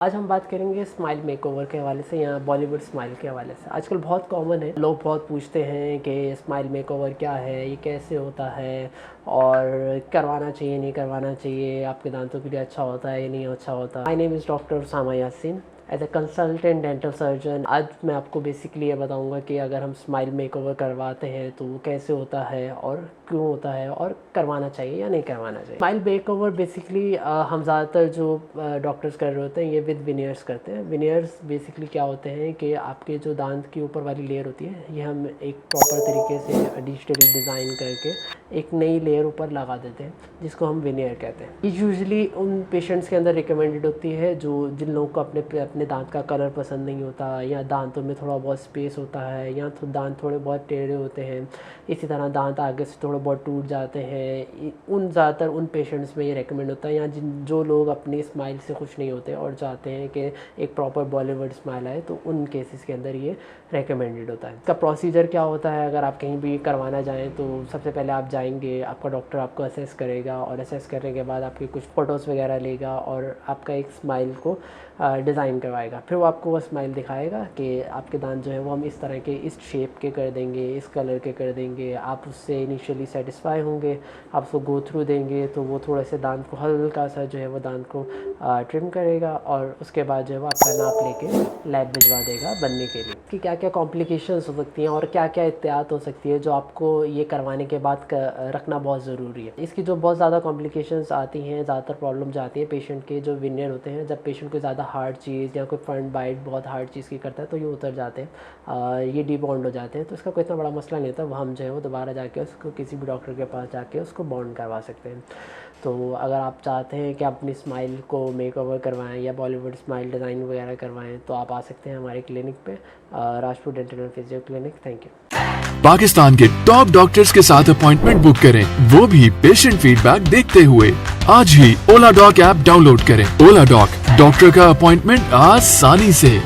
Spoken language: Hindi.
आज हम बात करेंगे स्माइल मेकओवर के हवाले से या बॉलीवुड स्माइल के हवाले से। आजकल बहुत कॉमन है, लोग बहुत पूछते हैं कि स्माइल मेकओवर क्या है, ये कैसे होता है और करवाना चाहिए नहीं करवाना चाहिए, आपके दांतों के लिए अच्छा होता है या नहीं अच्छा होता। My name is doctor Usama Yasin. As a consultant dental surgeon आज मैं आपको बेसिकली ये बताऊंगा कि अगर हम स्माइल मेकओवर करवाते हैं तो वो कैसे होता है और क्यों होता है और करवाना चाहिए या नहीं करवाना चाहिए। स्माइल मेकओवर बेसिकली हम ज़्यादातर जो डॉक्टर्स कर रहे होते हैं ये विद विनियर्स करते हैं। विनियर्स बेसिकली क्या होते हैं कि आपके जो दांत की ऊपर वाली लेयर होती है ये हम एक प्रॉपर तरीके से डिजिटली डिज़ाइन करके एक नई लेयर ऊपर लगा देते हैं जिसको हम विनियर कहते हैं। ये यूजुअली उन पेशेंट्स के अंदर रिकमेंडेड होती है जिन लोगों को अपने दांत का कलर पसंद नहीं होता या दांतों में थोड़ा बहुत स्पेस होता है या तो दांत थोड़े बहुत टेढ़े होते हैं, इसी तरह दांत आगे से थोड़े बहुत टूट जाते हैं। ज़्यादातर उन पेशेंट्स में ये रेकमेंड होता है या जो लोग अपनी स्माइल से खुश नहीं होते और चाहते हैं कि एक प्रॉपर बॉलीवुड स्माइल आए तो उन केसेस के अंदर ये रेकमेंडेड होता है। इसका प्रोसीजर क्या होता है, अगर आप कहीं भी करवाना जाएँ तो सबसे पहले आप जाएंगे, आपका डॉक्टर आपको असेस करेगा और असेस करने के बाद आपकी कुछ फ़ोटोज़ वगैरह लेगा और आपका एक स्माइल को डिज़ाइन करवाएगा। फिर वो आपको वो स्माइल दिखाएगा कि आपके दांत जो है वो हम इस तरह के, इस शेप के कर देंगे, इस कलर के कर देंगे। आप उससे इनिशियली सेटिस्फाई होंगे, आप उसको गो थ्रू देंगे तो वो थोड़े से दांत को हल्का सा जो है वो दांत को ट्रिम करेगा और उसके बाद जो है वो आपका नाप लेके लैब भिजवा देगा बनने के लिए। कि क्या क्या कॉम्प्लिकेशंस हो सकती हैं और क्या क्या एहतियात हो सकती है जो आपको ये करवाने के बाद रखना बहुत ज़रूरी है। इसकी जो बहुत ज़्यादा कॉम्प्लिकेशंस आती हैं, ज़्यादातर प्रॉब्लम आती है पेशेंट के जो विनियर होते हैं, जब पेशेंट को ज़्यादा हार्ड चीज़ या कोई फ्रंट बाइट बहुत हार्ड चीज़ की करता है तो ये उतर जाते हैं, ये डीबॉन्ड हो जाते हैं। तो इसका कोई इतना बड़ा मसला नहीं होता, वो हम जो है वो दोबारा जाके उसको किसी भी डॉक्टर के पास जाके उसको बॉन्ड करवा सकते हैं। तो अगर आप चाहते हैं कि आप अपनी स्माइल को मेकओवर करवाएं या बॉलीवुड स्माइल डिज़ाइन वगैरह करवाएं तो आप आ सकते हैं हमारे क्लिनिक पे, Rajput dental and physio clinic. Thank you. Pakistan के टॉप डॉक्टर्स के साथ अपॉइंटमेंट बुक करें, वो भी पेशेंट फीडबैक देखते हुए। आज ही ओला डॉक ऐप डाउनलोड करें। ओला डॉक, डॉक्टर का अपॉइंटमेंट आसानी से।